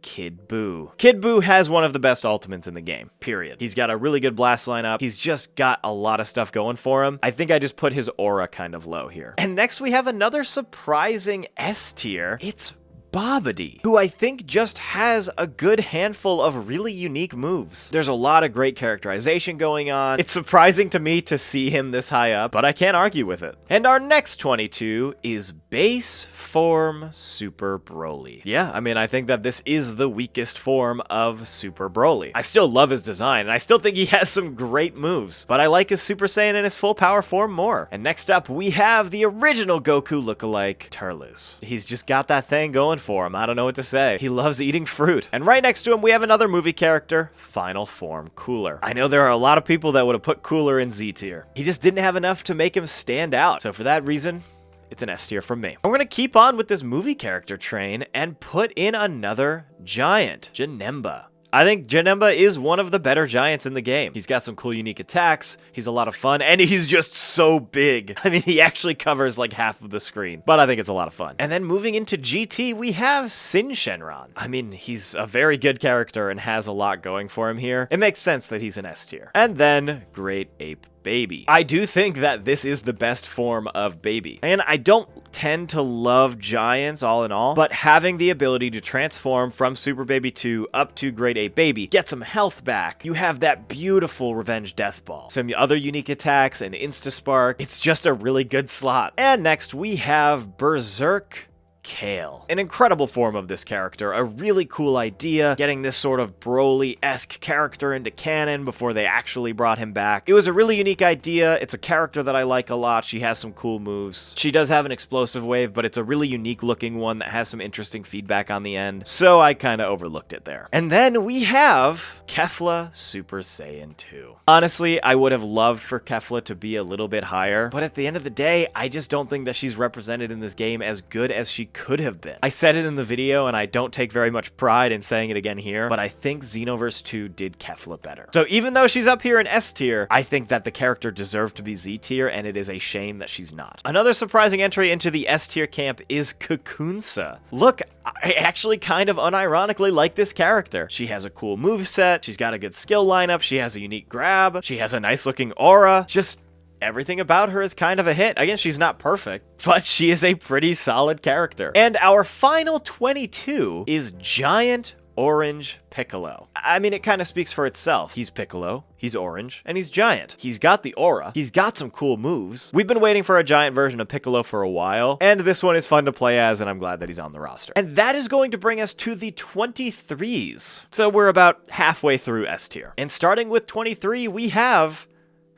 Speaker 1: Kid Buu. Kid Buu has one of the best ultimates in the game, period. He's got a really good blast lineup. He's just got a lot of stuff going for him. I think I just put his aura kind of low here. And next we have another surprising S tier. It's Babidi, who I think just has a good handful of really unique moves. There's a lot of great characterization going on. It's surprising to me to see him this high up, but I can't argue with it. And our next 22 is base form Super Broly. Yeah, I mean, I think that this is the weakest form of Super Broly. I still love his design, and I still think he has some great moves, but I like his Super Saiyan and his full power form more. And next up, we have the original Goku lookalike, Turles. He's just got that thing going for him. I don't know what to say. He loves eating fruit. And right next to him, we have another movie character, final form Cooler. I know there are a lot of people that would have put Cooler in Z tier. He just didn't have enough to make him stand out. So for that reason, it's an S tier from me. I'm gonna keep on with this movie character train and put in another giant, Janemba. I think Janemba is one of the better giants in the game. He's got some cool, unique attacks. He's a lot of fun, and he's just so big. I mean, he actually covers like half of the screen, but I think it's a lot of fun. And then moving into GT, we have Sin Shenron. I mean, he's a very good character and has a lot going for him here. It makes sense that he's an S tier. And then Great Ape Baby. I do think that this is the best form of Baby. And I don't tend to love giants all in all, but having the ability to transform from Super Baby 2 up to Great Ape Baby, get some health back. You have that beautiful Revenge Death Ball, some other unique attacks, and Insta Spark. It's just a really good slot. And next we have Berserk Kale. An incredible form of this character, a really cool idea, getting this sort of Broly-esque character into canon before they actually brought him back. It was a really unique idea. It's a character that I like a lot. She has some cool moves. She does have an explosive wave, but it's a really unique looking one that has some interesting feedback on the end, so I kind of overlooked it there. And then we have Kefla Super Saiyan 2. Honestly, I would have loved for Kefla to be a little bit higher, but at the end of the day, I just don't think that she's represented in this game as good as she could have been. I said it in the video, and I don't take very much pride in saying it again here, but I think Xenoverse 2 did Kefla better. So even though she's up here in S tier, I think that the character deserved to be Z tier, and it is a shame that she's not. Another surprising entry into the S tier camp is Kakunsa. Look, I actually kind of unironically like this character. She has a cool moveset, she's got a good skill lineup, she has a unique grab, she has a nice looking aura, just everything about her is kind of a hit. Again, she's not perfect, but she is a pretty solid character. And our final 22 is Giant Orange Piccolo. I mean, it kind of speaks for itself. He's Piccolo, he's orange, and he's giant. He's got the aura. He's got some cool moves. We've been waiting for a giant version of Piccolo for a while, and this one is fun to play as, and I'm glad that he's on the roster. And that is going to bring us to the 23s. So we're about halfway through S tier. And starting with 23, we have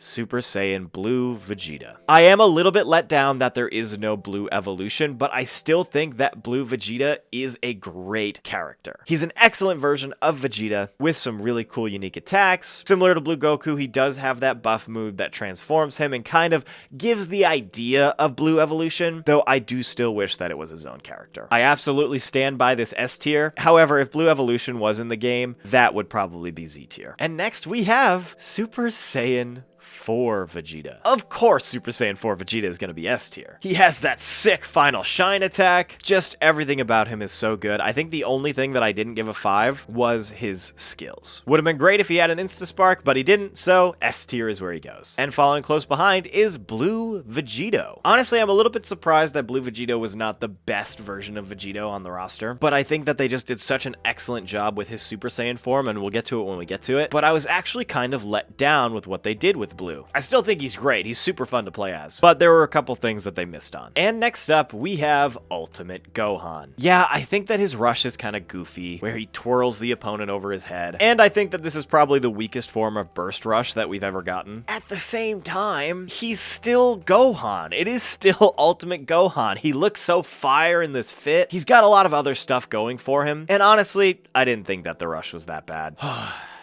Speaker 1: Super Saiyan Blue Vegeta. I am a little bit let down that there is no Blue evolution, but I still think that Blue Vegeta is a great character. He's an excellent version of Vegeta with some really cool unique attacks. Similar to Blue Goku, he does have that buff move that transforms him and kind of gives the idea of Blue evolution, though I do still wish that it was his own character. I absolutely stand by this S tier. However, if Blue evolution was in the game, that would probably be Z tier. And next we have Super Saiyan 4 Vegeta. Of course, Super Saiyan 4 Vegeta is going to be S tier. He has that sick final shine attack. Just everything about him is so good. I think the only thing that I didn't give a 5 was his skills. Would have been great if he had an Insta-Spark, but he didn't, so S tier is where he goes. And following close behind is Blue Vegito. Honestly, I'm a little bit surprised that Blue Vegito was not the best version of Vegito on the roster, but I think that they just did such an excellent job with his Super Saiyan form, and we'll get to it when we get to it. But I was actually kind of let down with what they did with Blue. I still think he's great. He's super fun to play as. But there were a couple things that they missed on. And next up, we have Ultimate Gohan. Yeah, I think that his rush is kind of goofy, where he twirls the opponent over his head. And I think that this is probably the weakest form of burst rush that we've ever gotten. At the same time, he's still Gohan. It is still Ultimate Gohan. He looks so fire in this fit. He's got a lot of other stuff going for him. And honestly, I didn't think that the rush was that bad.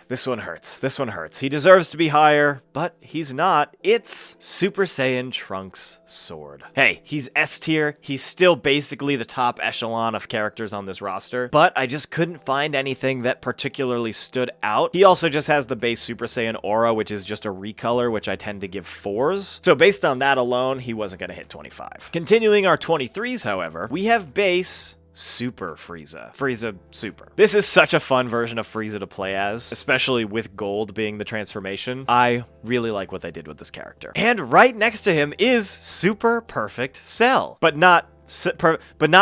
Speaker 1: This one hurts. This one hurts. He deserves to be higher, but he's not. It's Super Saiyan Trunks Sword. Hey, he's S tier. He's still basically the top echelon of characters on this roster, but I just couldn't find anything that particularly stood out. He also just has the base Super Saiyan aura, which is just a recolor, which I tend to give 4s. So based on that alone, he wasn't going to hit 25. Continuing our 23s, however, we have base Super Frieza. Frieza Super. This is such a fun version of Frieza to play as, especially with gold being the transformation. I really like what they did with this character. And right next to him is Super Perfect Cell, but not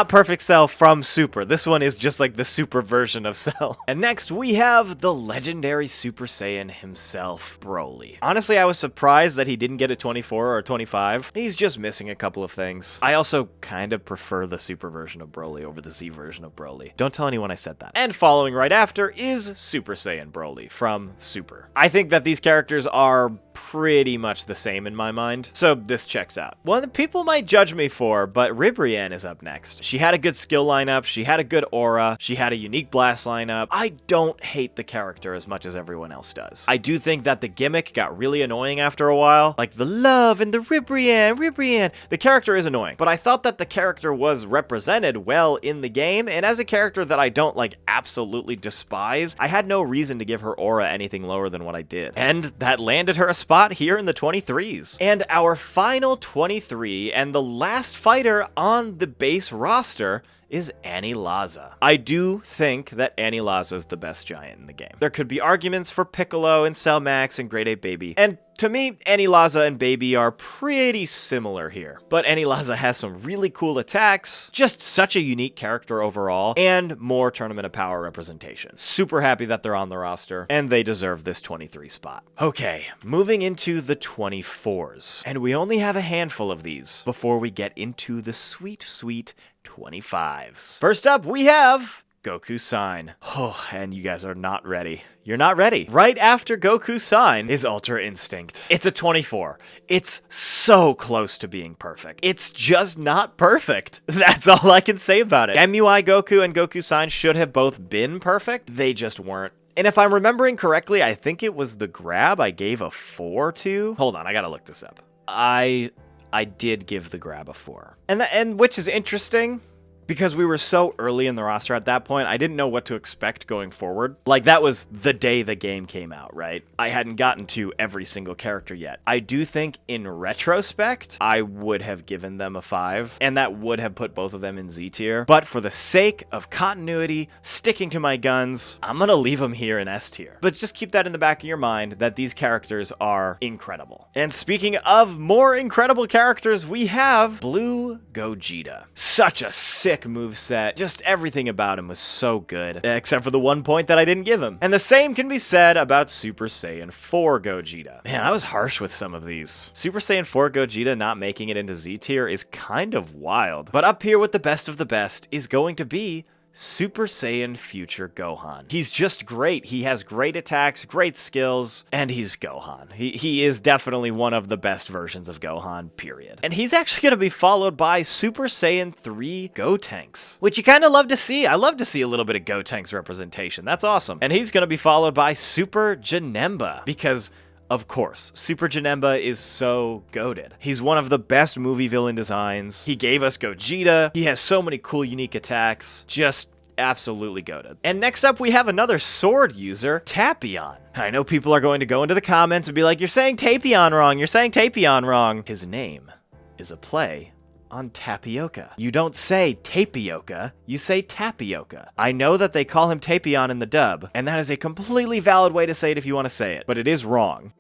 Speaker 1: Perfect Cell from Super. This one is just like the Super version of Cell. And next we have the legendary Super Saiyan himself, Broly. Honestly, I was surprised that he didn't get a 24 or a 25. He's just missing a couple of things. I also kind of prefer the Super version of Broly over the Z version of Broly. Don't tell anyone I said that. And following right after is Super Saiyan Broly from Super. I think that these characters are pretty much the same in my mind, so this checks out. One that people might judge me for, but Ribrianne is up next. She had a good skill lineup, she had a good aura, she had a unique blast lineup. I don't hate the character as much as everyone else does. I do think that the gimmick got really annoying after a while, like the love and the Ribrianne. The character is annoying, but I thought that the character was represented well in the game, and as a character that I don't like absolutely despise, I had no reason to give her aura anything lower than what I did. And that landed her a spot here in the 23s. And our final 23 and the last fighter on the base roster is Annie Laza. I do think that Annie Laza is the best giant in the game. There could be arguments for Piccolo and Cell Max and Grade 8 Baby, and to me, Annie Laza and Baby are pretty similar here. But Annie Laza has some really cool attacks, just such a unique character overall, and more Tournament of Power representation. Super happy that they're on the roster, and they deserve this 23 spot. Okay, moving into the 24s. And we only have a handful of these before we get into the sweet, sweet 25s. First up, we have Goku Sign. Oh, and you guys are not ready. You're not ready. Right after Goku Sign is Ultra Instinct. It's a 24. It's so close to being perfect. It's just not perfect. That's all I can say about it. MUI Goku and Goku Sign should have both been perfect. They just weren't. And if I'm remembering correctly, I think it was the grab I gave a 4 to. Hold on, I gotta look this up. I did give the grab a 4. And which is interesting, because we were so early in the roster at that point, I didn't know what to expect going forward. Like, that was the day the game came out, right? I hadn't gotten to every single character yet. I do think, in retrospect, I would have given them a 5, and that would have put both of them in Z tier. But for the sake of continuity, sticking to my guns, I'm gonna leave them here in S tier. But just keep that in the back of your mind, that these characters are incredible. And speaking of more incredible characters, we have Blue Gogeta. Such a sick moveset. Just everything about him was so good, except for the 1 point that I didn't give him. And the same can be said about Super Saiyan 4 Gogeta. Man, I was harsh with some of these. Super Saiyan 4 Gogeta not making it into Z tier is kind of wild. But up here with the best of the best is going to be Super Saiyan Future Gohan. He's just great. He has great attacks, great skills, and he's Gohan. He is definitely one of the best versions of Gohan, period. And he's actually going to be followed by Super Saiyan 3 Gotenks, which you kind of love to see. I love to see a little bit of Gotenks representation. That's awesome. And he's going to be followed by Super Janemba, because of course, Super Janemba is so goated. He's one of the best movie villain designs. He gave us Gogeta. He has so many cool, unique attacks. Just absolutely goated. And next up, we have another sword user, Tapion. I know people are going to go into the comments and be like, you're saying Tapion wrong. You're saying Tapion wrong. His name is a play on tapioca. You don't say tapioca, you say tapioca. I know that they call him Tapion in the dub, and that is a completely valid way to say it if you want to say it, but it is wrong.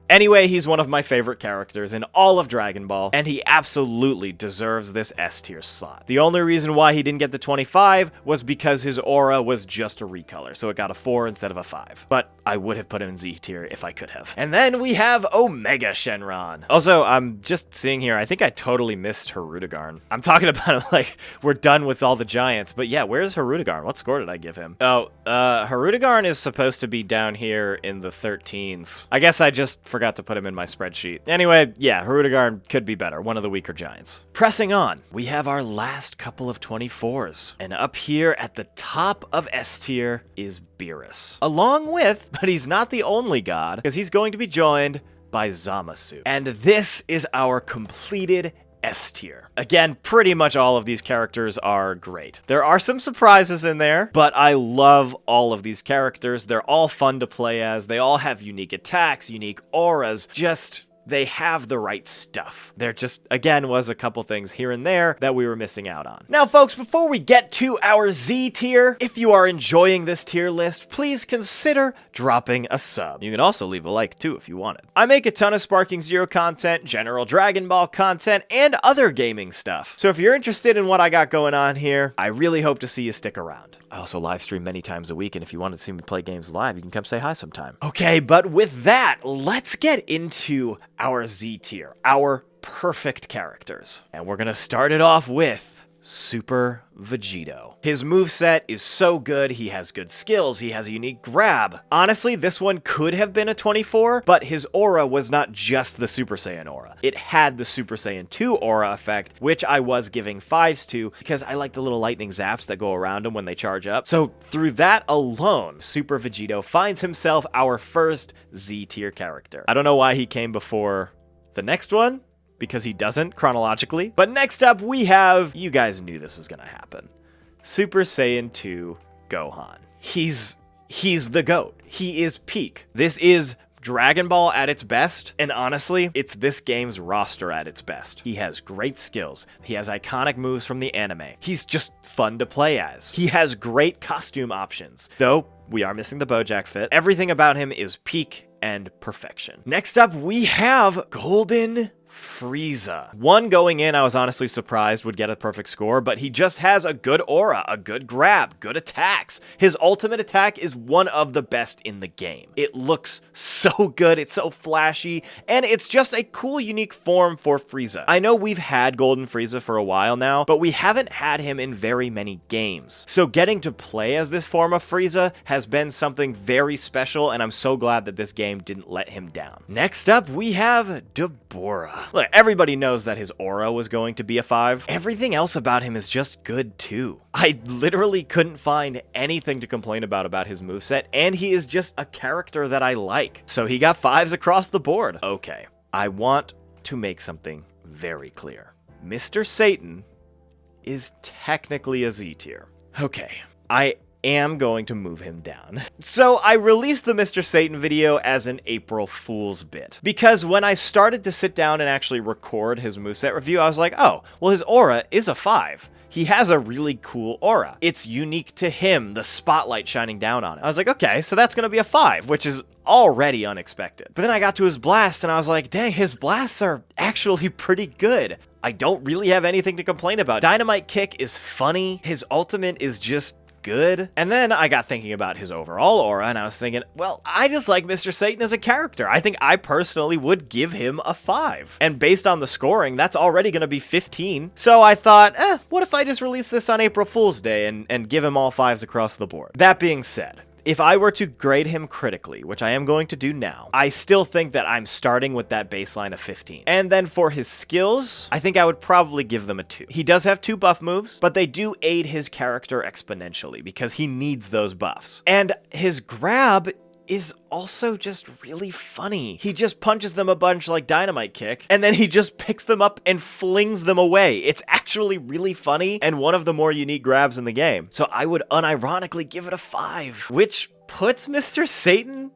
Speaker 1: Anyway, he's one of my favorite characters in all of Dragon Ball, and he absolutely deserves this S tier slot. The only reason why he didn't get the 25 was because his aura was just a recolor, so it got a 4 instead of a 5. But I would have put him in Z tier if I could have. And then we have Omega Shenron. Also, I'm just seeing here, I think I totally missed Hirudegarn. I'm talking about it like we're done with all the giants, but yeah, where's Hirudegarn? What score did I give him? Oh, Hirudegarn is supposed to be down here in the 13s. I guess I just forgot to put him in my spreadsheet. Anyway, yeah, Hirudegarn could be better. One of the weaker giants. Pressing on, we have our last couple of 24s. And up here at the top of S tier is Beerus. Along with, but he's not the only god, because he's going to be joined by Zamasu. And this is our completed S tier. Again, pretty much all of these characters are great. There are some surprises in there, but I love all of these characters. They're all fun to play as. They all have unique attacks, unique auras, just they have the right stuff. There just, again, was a couple things here and there that we were missing out on. Now, folks, before we get to our Z tier, if you are enjoying this tier list, please consider dropping a sub. You can also leave a like, too, if you wanted. I make a ton of Sparking Zero content, general Dragon Ball content, and other gaming stuff. So if you're interested in what I got going on here, I really hope to see you stick around. I also live stream many times a week, and if you want to see me play games live, you can come say hi sometime. Okay, but with that, let's get into our Z tier, our perfect characters. And we're gonna start it off with Super Vegito. His moveset is so good, he has good skills, he has a unique grab. Honestly, this one could have been a 24, but his aura was not just the Super Saiyan aura. It had the Super Saiyan 2 aura effect, which I was giving 5s to, because I like the little lightning zaps that go around him when they charge up. So through that alone, Super Vegito finds himself our first Z tier character. I don't know why he came before the next one, because he doesn't chronologically. But next up we have, you guys knew this was gonna happen, Super Saiyan 2 Gohan. He's the GOAT. He is peak. This is Dragon Ball at its best, and honestly, it's this game's roster at its best. He has great skills. He has iconic moves from the anime. He's just fun to play as. He has great costume options, though we are missing the Bojack fit. Everything about him is peak and perfection. Next up, we have Golden Frieza. One going in, I was honestly surprised would get a perfect score, but he just has a good aura, a good grab, good attacks. His ultimate attack is one of the best in the game. It looks so good, it's so flashy, and it's just a cool, unique form for Frieza. I know we've had Golden Frieza for a while now, but we haven't had him in very many games. So getting to play as this form of Frieza has been something very special, and I'm so glad that this game didn't let him down. Next up, we have Deborah. Look, everybody knows that his aura was going to be a 5. Everything else about him is just good too. I literally couldn't find anything to complain about his moveset, and he is just a character that I like. So he got 5s across the board. Okay, I want to make something very clear. Mr. Satan is technically a Z tier. Okay, I am going to move him down. So I released the Mr. Satan video as an April Fool's bit, because when I started to sit down and actually record his moveset review, I was like, oh, well, his aura is a 5. He has a really cool aura. It's unique to him, the spotlight shining down on it. I was like, okay, so that's gonna be a 5, which is already unexpected. But then I got to his blasts and I was like, dang, his blasts are actually pretty good. I don't really have anything to complain about. Dynamite Kick is funny. His ultimate is just good. And then I got thinking about his overall aura, and I was thinking, well, I just like Mr. Satan as a character. I think I personally would give him a 5. And based on the scoring, that's already going to be 15. So I thought, what if I just release this on April Fool's Day and give him all 5s across the board? That being said, if I were to grade him critically, which I am going to do now, I still think that I'm starting with that baseline of 15. And then for his skills, I think I would probably give them a 2. He does have 2 buff moves, but they do aid his character exponentially because he needs those buffs. And his grab is also just really funny. He just punches them a bunch like Dynamite Kick, and then he just picks them up and flings them away. It's actually really funny and one of the more unique grabs in the game. So I would unironically give it a 5, which puts Mr. Satan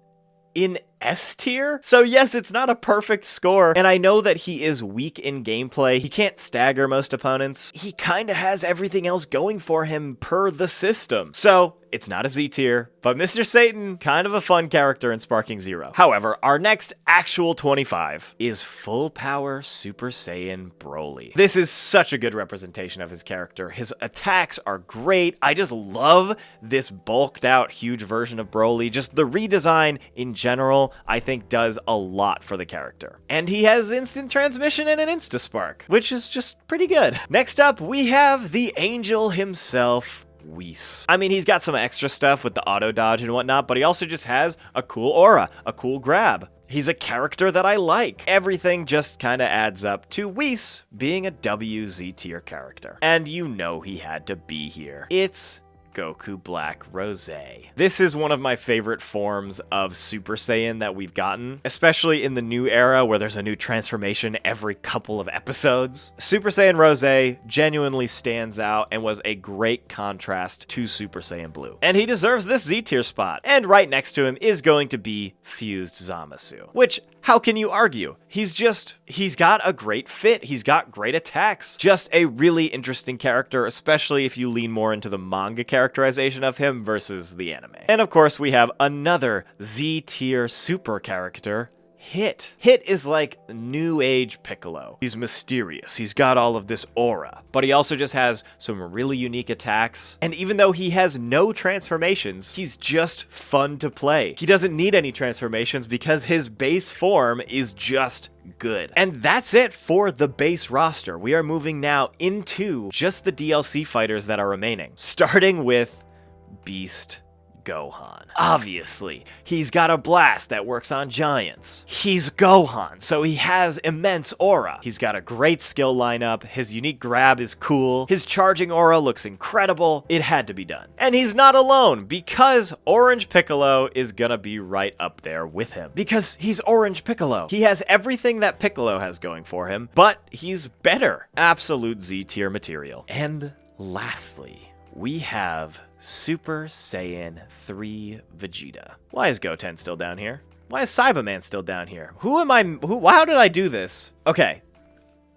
Speaker 1: in S tier. So yes, it's not a perfect score, and I know that he is weak in gameplay. He can't stagger most opponents. He kind of has everything else going for him per the system. So it's not a Z tier, but Mr. Satan, kind of a fun character in Sparking Zero. However, our next actual 25 is Full Power Super Saiyan Broly. This is such a good representation of his character. His attacks are great. I just love this bulked out huge version of Broly. Just the redesign in general, I think does a lot for the character. And he has instant transmission and an insta spark, which is just pretty good. Next up, we have the angel himself, Whis. I mean, he's got some extra stuff with the auto dodge and whatnot, but he also just has a cool aura, a cool grab. He's a character that I like. Everything just kind of adds up to Whis being a WZ tier character. And you know he had to be here. It's Goku Black Rose. This is one of my favorite forms of Super Saiyan that we've gotten, especially in the new era where there's a new transformation every couple of episodes. Super Saiyan Rose genuinely stands out and was a great contrast to Super Saiyan Blue. And he deserves this Z tier spot. And right next to him is going to be Fused Zamasu, which, how can you argue? He's got a great fit. He's got great attacks. Just a really interesting character, especially if you lean more into the manga characterization of him versus the anime. And of course, we have another Z tier super character, Hit. Hit is like new age Piccolo. He's mysterious. He's got all of this aura, but he also just has some really unique attacks. And even though he has no transformations, he's just fun to play. He doesn't need any transformations because his base form is just good. And that's it for the base roster. We are moving now into just the DLC fighters that are remaining, starting with Beast Gohan. Obviously, he's got a blast that works on giants. He's Gohan, so he has immense aura. He's got a great skill lineup. His unique grab is cool. His charging aura looks incredible. It had to be done. And he's not alone, because Orange Piccolo is gonna be right up there with him. Because he's Orange Piccolo. He has everything that Piccolo has going for him, but he's better. Absolute Z tier material. And lastly, we have Super Saiyan 3 Vegeta. Why is Goten still down here? Why is Cyberman still down here? How did I do this? Okay.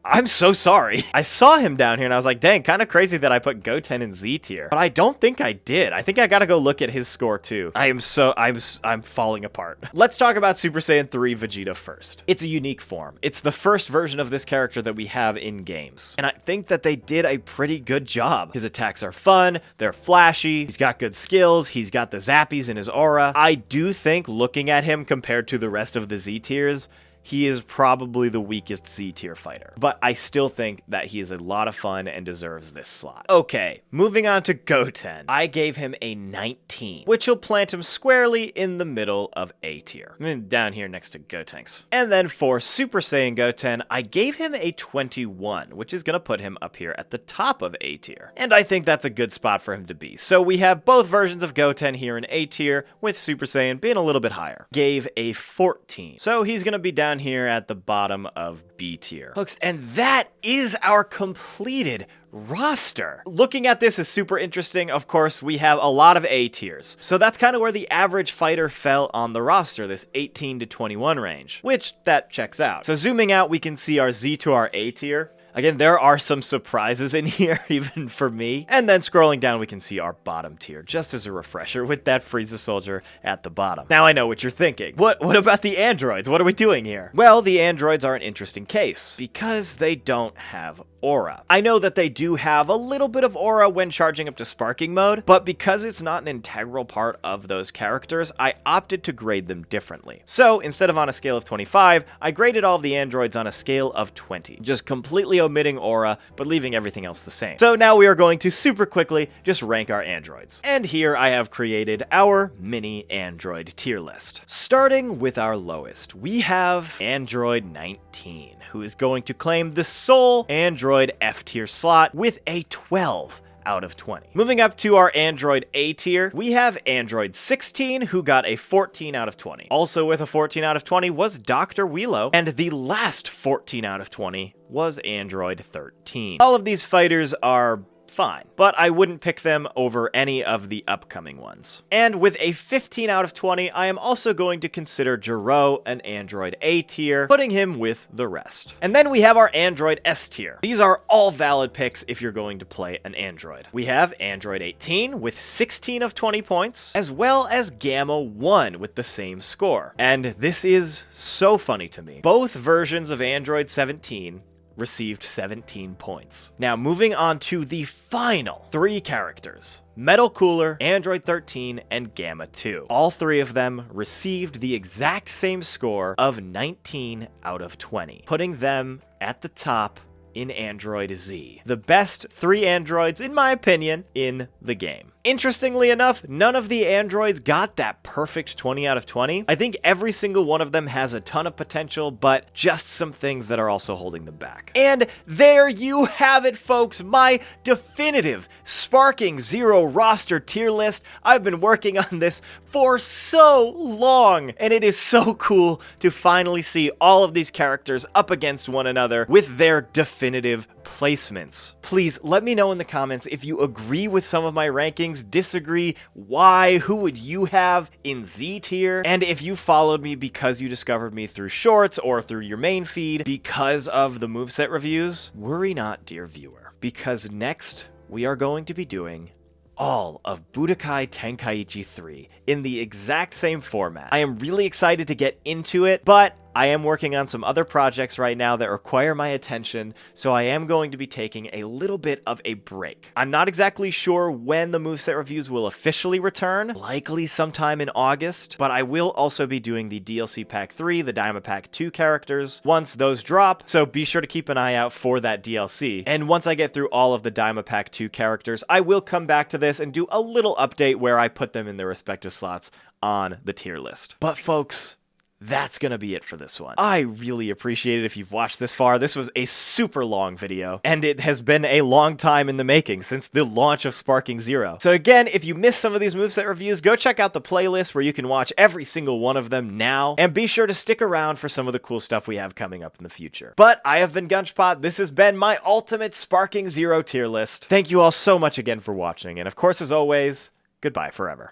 Speaker 1: I'm so sorry. I saw him down here and I was like, dang, kind of crazy that I put Goten in Z tier. But I don't think I did. I think I gotta go look at his score too. I'm falling apart. Let's talk about Super Saiyan 3 Vegeta first. It's a unique form. It's the first version of this character that we have in games. And I think that they did a pretty good job. His attacks are fun. They're flashy. He's got good skills. He's got the zappies in his aura. I do think looking at him compared to the rest of the Z tiers, he is probably the weakest Z tier fighter, but I still think that he is a lot of fun and deserves this slot. Okay, moving on to Goten. I gave him a 19, which will plant him squarely in the middle of A tier. I mean, down here next to Gotenks. And then for Super Saiyan Goten, I gave him a 21, which is gonna put him up here at the top of A tier. And I think that's a good spot for him to be. So we have both versions of Goten here in A tier, with Super Saiyan being a little bit higher. Gave a 14. So he's gonna be down here at the bottom of B tier. Folks, and that is our completed roster. Looking at this is super interesting. Of course, we have a lot of A tiers. So that's kind of where the average fighter fell on the roster, this 18 to 21 range, which that checks out. So zooming out, we can see our Z to our A tier. Again, there are some surprises in here, even for me. And then scrolling down, we can see our bottom tier, just as a refresher, with that Frieza Soldier at the bottom. Now I know what you're thinking. What about the androids? What are we doing here? Well, the androids are an interesting case, because they don't have aura. I know that they do have a little bit of aura when charging up to sparking mode, but because it's not an integral part of those characters, I opted to grade them differently. So instead of on a scale of 25, I graded all of the androids on a scale of 20, just completely omitting aura, but leaving everything else the same. So now we are going to super quickly just rank our androids. And here I have created our mini android tier list. Starting with our lowest, we have Android 19, who is going to claim the sole Android F tier slot with a 12 out of 20. Moving up to our Android A tier, we have Android 16, who got a 14 out of 20. Also with a 14 out of 20 was Dr. Wheelo, and the last 14 out of 20 was Android 13. All of these fighters are fine, but I wouldn't pick them over any of the upcoming ones. And with a 15 out of 20, I am also going to consider Gero an Android A tier, putting him with the rest. And then we have our Android S tier. These are all valid picks if you're going to play an Android. We have Android 18 with 16 of 20 points, as well as Gamma 1 with the same score. And this is so funny to me. Both versions of Android 17 received 17 points. Now, moving on to the final 3 characters. Metal Cooler, Android 13, and Gamma 2. All 3 of them received the exact same score of 19 out of 20, putting them at the top in Android Z. The best 3 androids, in my opinion, in the game. Interestingly enough, none of the androids got that perfect 20 out of 20. I think every single one of them has a ton of potential, but just some things that are also holding them back. And there you have it, folks, my definitive Sparking Zero roster tier list. I've been working on this for so long, and it is so cool to finally see all of these characters up against one another with their definitive placements. Please let me know in the comments if you agree with some of my rankings, disagree, why, who would you have in Z tier, and if you followed me because you discovered me through shorts or through your main feed because of the moveset reviews. Worry not, dear viewer, because next we are going to be doing all of Budokai Tenkaichi 3 in the exact same format. I am really excited to get into it, but I am working on some other projects right now that require my attention, so I am going to be taking a little bit of a break. I'm not exactly sure when the moveset reviews will officially return, likely sometime in August, but I will also be doing the DLC Pack 3, the Daima Pack 2 characters, once those drop, so be sure to keep an eye out for that DLC. And once I get through all of the Daima Pack 2 characters, I will come back to this and do a little update where I put them in their respective slots on the tier list. But folks, that's gonna be it for this one. I really appreciate it if you've watched this far. This was a super long video, and it has been a long time in the making, since the launch of Sparking Zero. So again, if you missed some of these moveset reviews, go check out the playlist where you can watch every single one of them now, and be sure to stick around for some of the cool stuff we have coming up in the future. But I have been Gunchpot. This has been my ultimate Sparking Zero tier list. Thank you all so much again for watching, and of course, as always, goodbye forever.